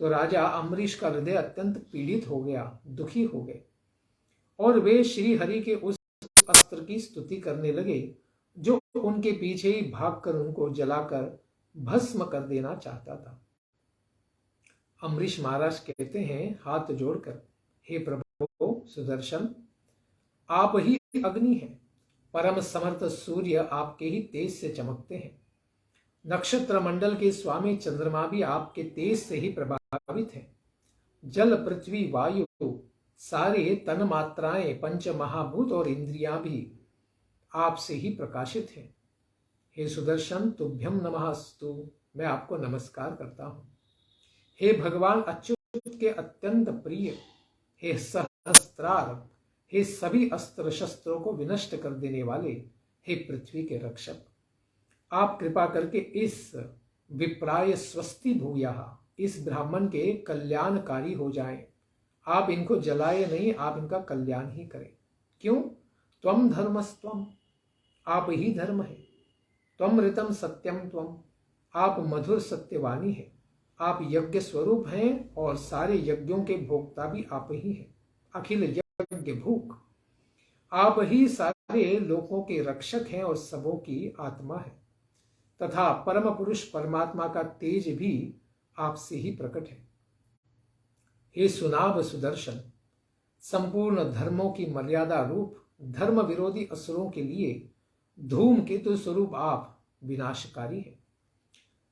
तो राजा अम्बरीश का हृदय अत्यंत पीड़ित हो गया, दुखी हो गए, और वे श्री हरि के उस अस्त्र की स्तुति करने लगे जो उनके पीछे ही भागकर उनको जलाकर भस्म कर देना चाहता था। अम्बरीश महाराज कहते हैं हाथ जोड़कर, हे प्रभु सुदर्शन, आप ही अग्नि हैं, परम समर्थ सूर्य आपके ही तेज से चमकते हैं, नक्षत्र मंडल के स्वामी चंद्रमा भी आपके तेज से ही प्रभावित हैं, जल पृथ्वी वायु सारे तन मात्राएं पंच महाभूत और इंद्रियां भी आपसे ही प्रकाशित हैं। हे सुदर्शन तुभ्यम नमस्तु, मैं आपको नमस्कार करता हूं। हे भगवान अच्युत के अत्यंत प्रिय, हे सहस्त्रार, हे सभी अस्त्र शस्त्रों को विनष्ट कर देने वाले, हे पृथ्वी के रक्षक, आप कृपा करके इस विप्राय स्वस्ति भूयाः, इस ब्राह्मण के कल्याणकारी हो जाएं। आप इनको जलाए नहीं, आप इनका कल्याण ही करें। क्यों? त्वम धर्मस्त्वम, आप ही धर्म है। त्वम ऋतम सत्यम त्वम, आप मधुर सत्यवाणी है। आप यज्ञ स्वरूप हैं और सारे यज्ञों के भोक्ता भी आप ही हैं। अखिल यज्ञ भूख, आप ही सारे लोकों के रक्षक हैं और सबों की आत्मा है, तथा परम पुरुष परमात्मा का तेज भी आपसे ही प्रकट है। हे सुनाभ सुदर्शन, संपूर्ण धर्मों की मर्यादा रूप धर्म विरोधी असुरों के लिए धूमकेतु स्वरूप आप विनाशकारी हैं।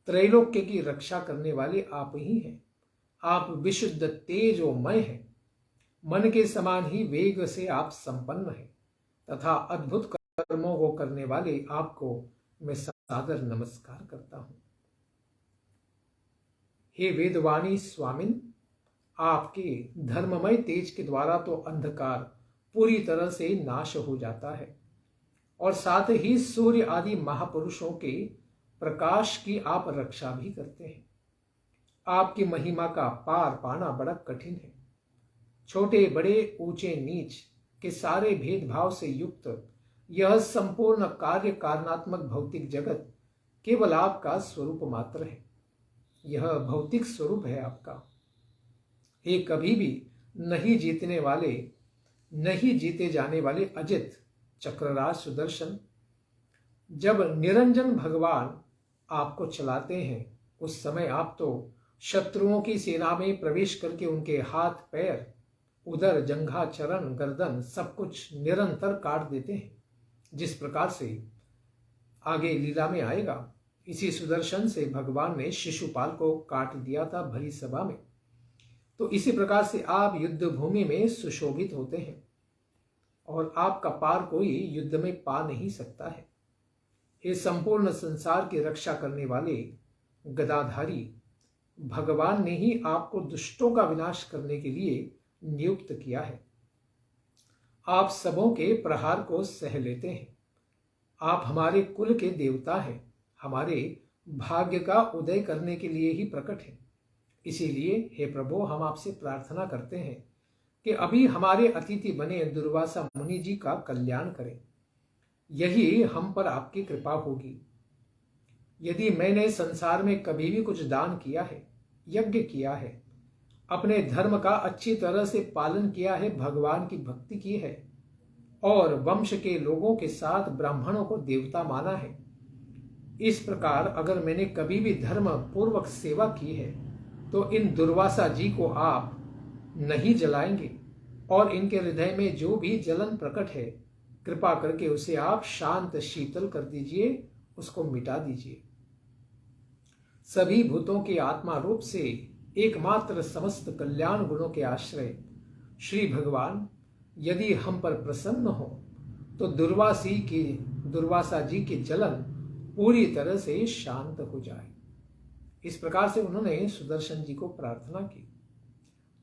त्रैलोक्य की रक्षा करने वाले आप ही हैं। आप विशुद्ध तेजोमय हैं, मन के समान ही वेग से आप संपन्न हैं, तथा अद्भुत कर्मों को करने वाले आपको मैं सादर नमस्कार करता हूं। हे वेदवाणी स्वामिन, आपके धर्ममय तेज के द्वारा तो अंधकार पूरी तरह से नाश हो जाता है, और साथ ही सूर्य आदि महापुरुषों के प्रकाश की आप रक्षा भी करते हैं। आपकी महिमा का पार पाना बड़ा कठिन है। छोटे बड़े ऊंचे नीच के सारे भेदभाव से युक्त यह संपूर्ण कार्य कारणात्मक भौतिक जगत केवल आपका स्वरूप मात्र है। यह भौतिक स्वरूप है आपका। हे कभी भी नहीं जीतने वाले, नहीं जीते जाने वाले अजित चक्रराज सुदर्शन, जब निरंजन भगवान आपको चलाते हैं उस समय आप तो शत्रुओं की सेना में प्रवेश करके उनके हाथ पैर, उदर, जंघा, चरण, गर्दन सब कुछ निरंतर काट देते हैं। जिस प्रकार से आगे लीला में आएगा, इसी सुदर्शन से भगवान ने शिशुपाल को काट दिया था भरी सभा में। तो इसी प्रकार से आप युद्ध भूमि में सुशोभित होते हैं और आपका पार कोई युद्ध में पा नहीं सकता है। ये संपूर्ण संसार की रक्षा करने वाले गदाधारी भगवान ने ही आपको दुष्टों का विनाश करने के लिए नियुक्त किया है। आप सबों के प्रहार को सह लेते हैं। आप हमारे कुल के देवता हैं, हमारे भाग्य का उदय करने के लिए ही प्रकट हैं। इसीलिए हे प्रभु, हम आपसे प्रार्थना करते हैं कि अभी हमारे अतिथि बने दुर्वासा मुनि जी का कल्याण करें। यही हम पर आपकी कृपा होगी। यदि मैंने संसार में कभी भी कुछ दान किया है, यज्ञ किया है, अपने धर्म का अच्छी तरह से पालन किया है, भगवान की भक्ति की है और वंश के लोगों के साथ ब्राह्मणों को देवता माना है, इस प्रकार अगर मैंने कभी भी धर्म पूर्वक सेवा की है, तो इन दुर्वासा जी को आप नहीं जलाएंगे और इनके हृदय में जो भी जलन प्रकट है, कृपा करके उसे आप शांत शीतल कर दीजिए, उसको मिटा दीजिए। सभी भूतों की आत्मा रूप से एकमात्र समस्त कल्याण गुणों के आश्रय श्री भगवान यदि हम पर प्रसन्न हो तो दुर्वासा जी की जलन पूरी तरह से शांत हो जाए। इस प्रकार से उन्होंने सुदर्शन जी को प्रार्थना की।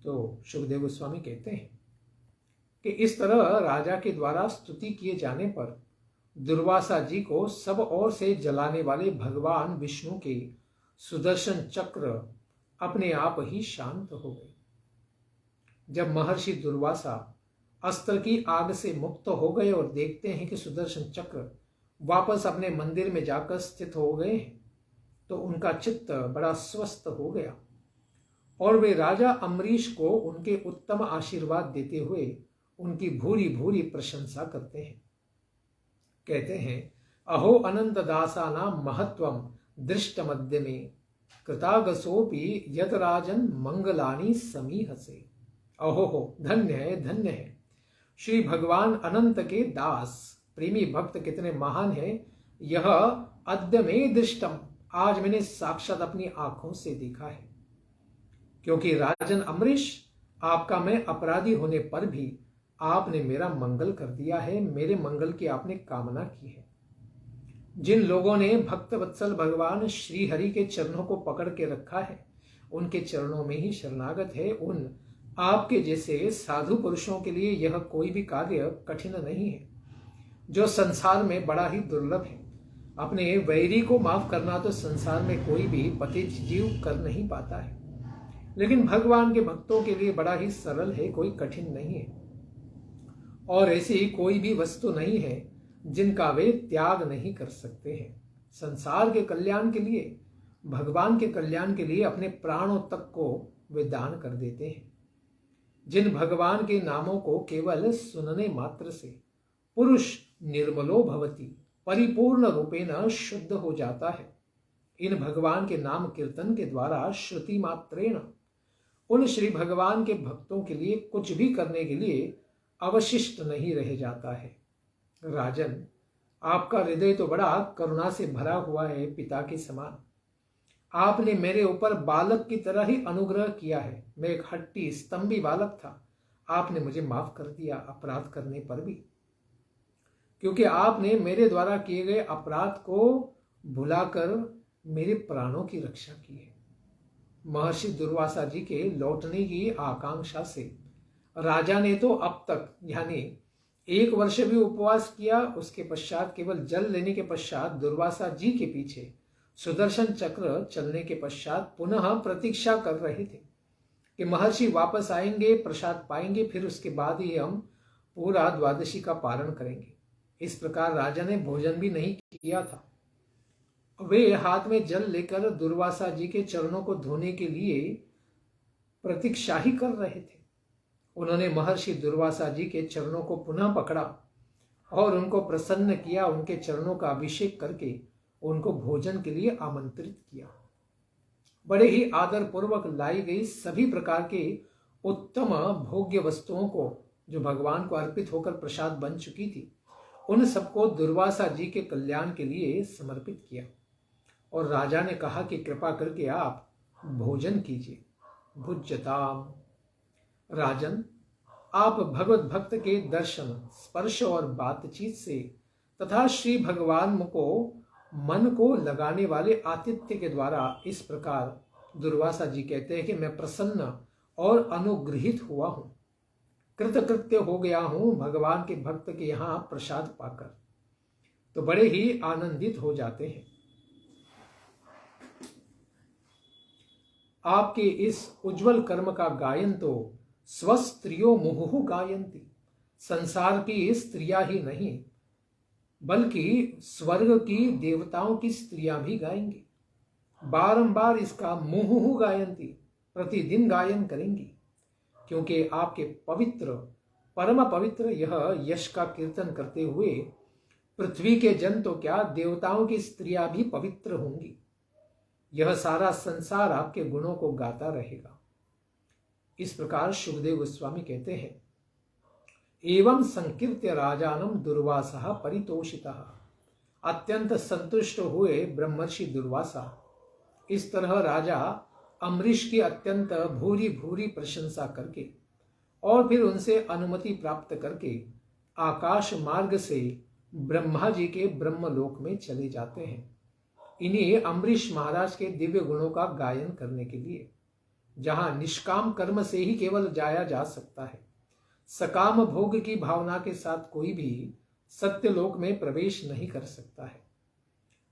तो शुकदेव गोस्वामी कहते हैं कि इस तरह राजा के द्वारा स्तुति किए जाने पर दुर्वासा जी को सब ओर से जलाने वाले भगवान विष्णु के सुदर्शन चक्र अपने आप ही शांत हो गए। जब महर्षि दुर्वासा अस्त्र की आग से मुक्त हो गए और देखते हैं कि सुदर्शन चक्र वापस अपने मंदिर में जाकर स्थित हो गए हैं, तो उनका चित्त बड़ा स्वस्थ हो गया और वे राजा अम्बरीश को उनके उत्तम आशीर्वाद देते हुए उनकी भूरी भूरी प्रशंसा करते हैं। कहते हैं, अहो अनंत दासाना महत्वम दृष्ट मध्य में कृतागसोपि यत राजन मंगलानी समीहसे। अहो हो, धन्य है श्री भगवान अनंत के दास प्रेमी भक्त कितने महान है। यह अद्य में दृष्टम, आज मैंने साक्षात अपनी आंखों से देखा है। क्योंकि राजन अम्बरीश, आपका मैं अपराधी होने पर भी आपने मेरा मंगल कर दिया है, मेरे मंगल की आपने कामना की है। जिन लोगों ने भक्त वत्सल भगवान श्री हरि के चरणों को पकड़ के रखा है, उनके चरणों में ही शरणागत है। उन आपके जैसे साधु पुरुषों के लिए यह कोई भी कार्य कठिन नहीं है, जो संसार में बड़ा ही दुर्लभ है। अपने वैरी को माफ करना तो संसार में कोई भी पतित जीव कर नहीं पाता है, लेकिन भगवान के भक्तों के लिए बड़ा ही सरल है, कोई कठिन नहीं है। और ऐसी कोई भी वस्तु नहीं है जिनका वे त्याग नहीं कर सकते हैं। संसार के कल्याण के लिए, भगवान के कल्याण के लिए अपने प्राणों तक को वे दान कर देते हैं। जिन भगवान के नामों को केवल सुनने मात्र से पुरुष निर्मलो भवति, परिपूर्ण रूपेण शुद्ध हो जाता है, इन भगवान के नाम कीर्तन के द्वारा श्रुति मात्रेण उन श्री भगवान के भक्तों के लिए कुछ भी करने के लिए अवशिष्ट नहीं रह जाता है। राजन, आपका हृदय तो बड़ा करुणा से भरा हुआ है, पिता के समान। आपने मेरे ऊपर बालक की तरह ही अनुग्रह किया है। मैं एक हट्टी स्तंभी बालक था, आपने मुझे माफ कर दिया अपराध करने पर भी, क्योंकि आपने मेरे द्वारा किए गए अपराध को भुलाकर मेरे प्राणों की रक्षा की है। महर्षि दुर्वासा जी के लौटने की आकांक्षा से राजा ने तो अब तक यानी 1 वर्ष भी उपवास किया। उसके पश्चात केवल जल लेने के पश्चात दुर्वासा जी के पीछे सुदर्शन चक्र चलने के पश्चात पुनः प्रतीक्षा कर रहे थे कि महर्षि वापस आएंगे, प्रसाद पाएंगे, फिर उसके बाद ही हम पूरा द्वादशी का पारण करेंगे। इस प्रकार राजा ने भोजन भी नहीं किया था। वे हाथ में जल लेकर दुर्वासा जी के चरणों को धोने के लिए प्रतीक्षा ही कर रहे थे। उन्होंने महर्षि दुर्वासा जी के चरणों को पुनः पकड़ा और उनको प्रसन्न किया, उनके चरणों का अभिषेक करके उनको भोजन के लिए आमंत्रित किया। बड़े ही आदर पूर्वक लाई गई सभी प्रकार के उत्तम भोग्य वस्तुओं को जो भगवान को अर्पित होकर प्रसाद बन चुकी थी, उन सबको दुर्वासा जी के कल्याण के लिए समर्पित किया। और राजा ने कहा कि कृपा करके आप भोजन कीजिए। भुज्यताम, राजन, आप भगवत भक्त के दर्शन, स्पर्श और बातचीत से तथा श्री भगवान को मन को लगाने वाले आतिथ्य के द्वारा इस प्रकार दुर्वासा जी कहते हैं कि मैं प्रसन्न और अनुग्रहित हुआ हूं। कृतकृत्य हो गया हूं भगवान के भक्त के यहाँ प्रसाद पाकर। तो बड़े ही आनंदित हो जाते हैं। आपके इस उज्जवल कर्म का गायन तो स्वस्त्रियो मुहुहु गायन्ति, संसार की स्त्रियां ही नहीं बल्कि स्वर्ग की देवताओं की स्त्रियां भी गाएंगी। बारंबार इसका मुहुहु गायन्ति, प्रतिदिन गायन करेंगी, क्योंकि आपके पवित्र परम पवित्र यह यश का कीर्तन करते हुए पृथ्वी के जन तो क्या देवताओं की स्त्रियां भी पवित्र होंगी। यह सारा संसार आपके गुणों को गाता रहेगा। इस प्रकार सुखदेव गोस्वामी कहते हैं, एवं संकीर्त्य राजानम दुर्वासा परितोषितः, अत्यंत संतुष्ट हुए ब्रह्मर्षि दुर्वासा। इस तरह राजा अम्बरीश की अत्यंत भूरी भूरी प्रशंसा करके और फिर उनसे अनुमति प्राप्त करके आकाश मार्ग से ब्रह्मा जी के ब्रह्मलोक में चले जाते हैं, इन्हीं अम्बरीश महाराज के दिव्य गुणों का गायन करने के लिए, जहां निष्काम कर्म से ही केवल जाया जा सकता है। सकाम भोग की भावना के साथ कोई भी सत्यलोक में प्रवेश नहीं कर सकता है।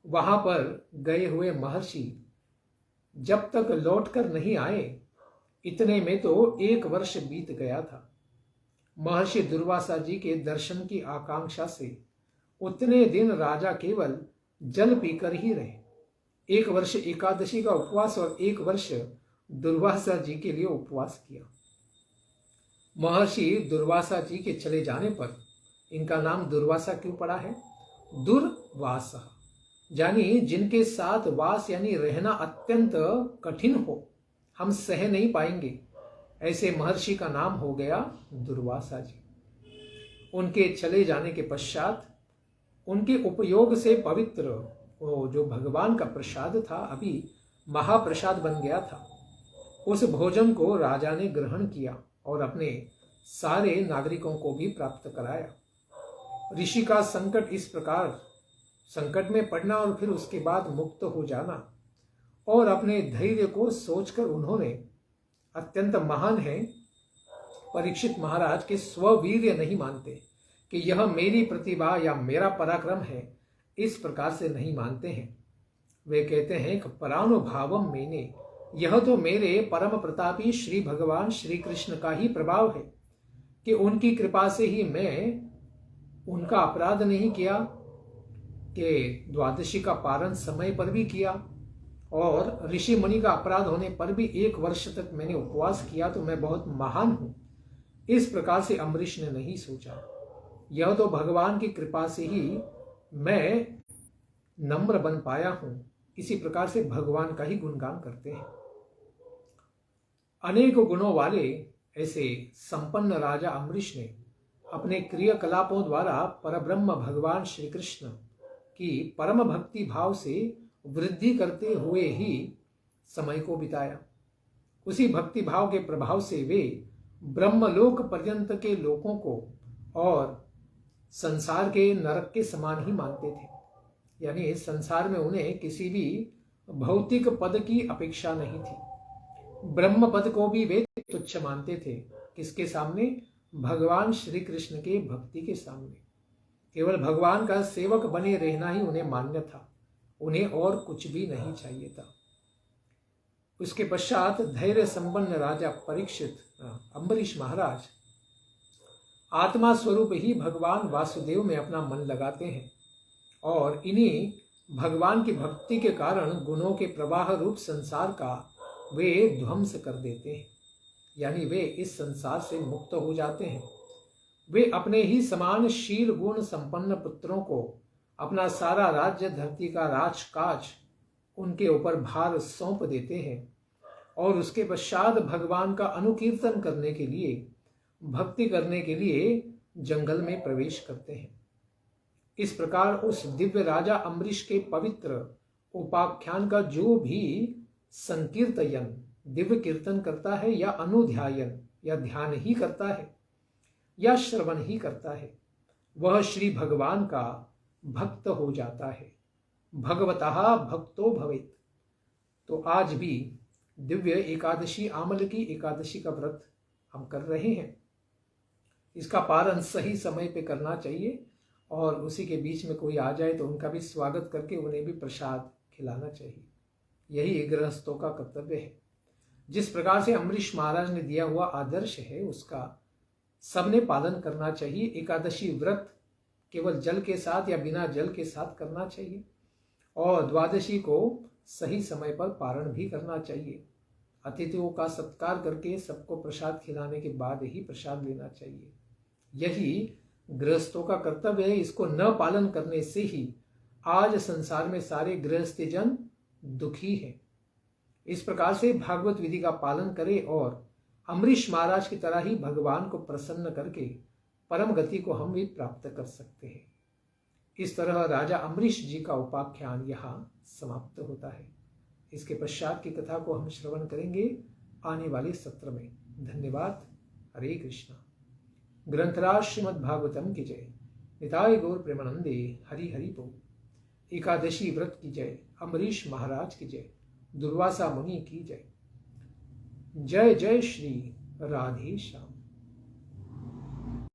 वहां पर गए हुए महर्षि जब तक लौटकर नहीं आए, इतने में तो 1 वर्ष बीत गया था। महर्षि दुर्वासा जी के दर्शन की आकांक्षा से उतने दिन राजा केवल जल पीकर ही रहे। 1 वर्ष एकादशी का उपवास और 1 वर्ष दुर्वासा जी के लिए उपवास किया। महर्षि दुर्वासा जी के चले जाने पर इनका नाम दुर्वासा क्यों पड़ा है? दुर्वासा यानी जिनके साथ वास यानी रहना अत्यंत कठिन हो, हम सह नहीं पाएंगे, ऐसे महर्षि का नाम हो गया दुर्वासा जी। उनके चले जाने के पश्चात उनके उपयोग से पवित्र वो जो भगवान का प्रसाद था, अभी महाप्रसाद बन गया था। उस भोजन को राजा ने ग्रहण किया और अपने सारे नागरिकों को भी प्राप्त कराया। ऋषि का संकट इस प्रकार, संकट में पड़ना और फिर उसके बाद मुक्त हो जाना, और अपने धैर्य को सोचकर उन्होंने, अत्यंत महान है परीक्षित महाराज के स्ववीर्य नहीं मानते कि यह मेरी प्रतिभा या मेरा पराक्रम है, इस प्रकार से नहीं मानते हैं। वे कहते हैं कि परानुभावम मैंने, यह तो मेरे परम प्रतापी श्री भगवान श्री कृष्ण का ही प्रभाव है कि उनकी कृपा से ही मैं उनका अपराध नहीं किया कि द्वादशी का पारण समय पर भी किया, और ऋषि मुनि का अपराध होने पर भी 1 वर्ष तक मैंने उपवास किया, तो मैं बहुत महान हूं। इस प्रकार से अम्बरीश ने नहीं सोचा। यह तो भगवान की कृपा से ही मैं नम्र बन पाया हूं। इसी प्रकार से भगवान का ही गुणगान करते हैं। अनेक गुणों वाले ऐसे संपन्न राजा अम्बरीश ने अपने क्रियाकलापों द्वारा परब्रह्म भगवान श्री कृष्ण की परम भक्ति भाव से वृद्धि करते हुए ही समय को बिताया। उसी भक्ति भाव के प्रभाव से वे ब्रह्मलोक पर्यंत के लोगों को और संसार के नरक के समान ही मानते थे। यानी संसार में उन्हें किसी भी भौतिक पद की अपेक्षा नहीं थी। ब्रह्म पद को भी वे तुच्छ मानते थे। किसके सामने? भगवान श्री कृष्ण के भक्ति के सामने। केवल भगवान का सेवक बने रहना ही उन्हें मान्य था, उन्हें और कुछ भी नहीं चाहिए था। उसके पश्चात धैर्य संपन्न राजा परीक्षित अम्बरीश महाराज आत्मा स्वरूप ही भगवान वासुदेव में अपना मन लगाते हैं, और इन्हीं भगवान की भक्ति के कारण गुणों के प्रवाह रूप संसार का वे ध्वंस कर देते हैं। यानी वे इस संसार से मुक्त हो जाते हैं। वे अपने ही समान शील गुण संपन्न पुत्रों को अपना सारा राज्य धरती का राजकाज उनके ऊपर भार सौंप देते हैं, और उसके पश्चात भगवान का अनुकीर्तन करने के लिए, भक्ति करने के लिए जंगल में प्रवेश करते हैं। इस प्रकार उस दिव्य राजा अम्बरीश के पवित्र उपाख्यान का जो भी संकीर्तन दिव्य कीर्तन करता है, या अनुध्यायन या ध्यान ही करता है, या श्रवण ही करता है, वह श्री भगवान का भक्त हो जाता है। भगवतः भक्तो भवेत्। तो आज भी दिव्य एकादशी, आमल की एकादशी का व्रत हम कर रहे हैं। इसका पालन सही समय पे करना चाहिए और उसी के बीच में कोई आ जाए तो उनका भी स्वागत करके उन्हें भी प्रसाद खिलाना चाहिए। यही गृहस्थों का कर्तव्य है। जिस प्रकार से अम्बरीश महाराज ने दिया हुआ आदर्श है उसका सबने पालन करना चाहिए। एकादशी व्रत केवल जल के साथ या बिना जल के साथ करना चाहिए और द्वादशी को सही समय पर पारण भी करना चाहिए। अतिथियों का सत्कार करके सबको प्रसाद खिलाने के बाद ही प्रसाद लेना चाहिए। यही गृहस्थों का कर्तव्य है। इसको न पालन करने से ही आज संसार में सारे गृहस्थी जन दुखी हैं। इस प्रकार से भागवत विधि का पालन करें और अम्बरीश महाराज की तरह ही भगवान को प्रसन्न करके परम गति को हम भी प्राप्त कर सकते हैं। इस तरह राजा अम्बरीश जी का उपाख्यान यहाँ समाप्त होता है। इसके पश्चात की कथा को हम श्रवण करेंगे आने वाले सत्र में। धन्यवाद। हरे कृष्णा। ग्रंथराज श्रीमद् भागवतम की जय। निताय गौर प्रेमानंदे। हरि हरि बोल। एकादशी व्रत की जय। अम्बरीश महाराज की जय। दुर्वासा मुनि की जय। जय जय श्री राधे श्याम।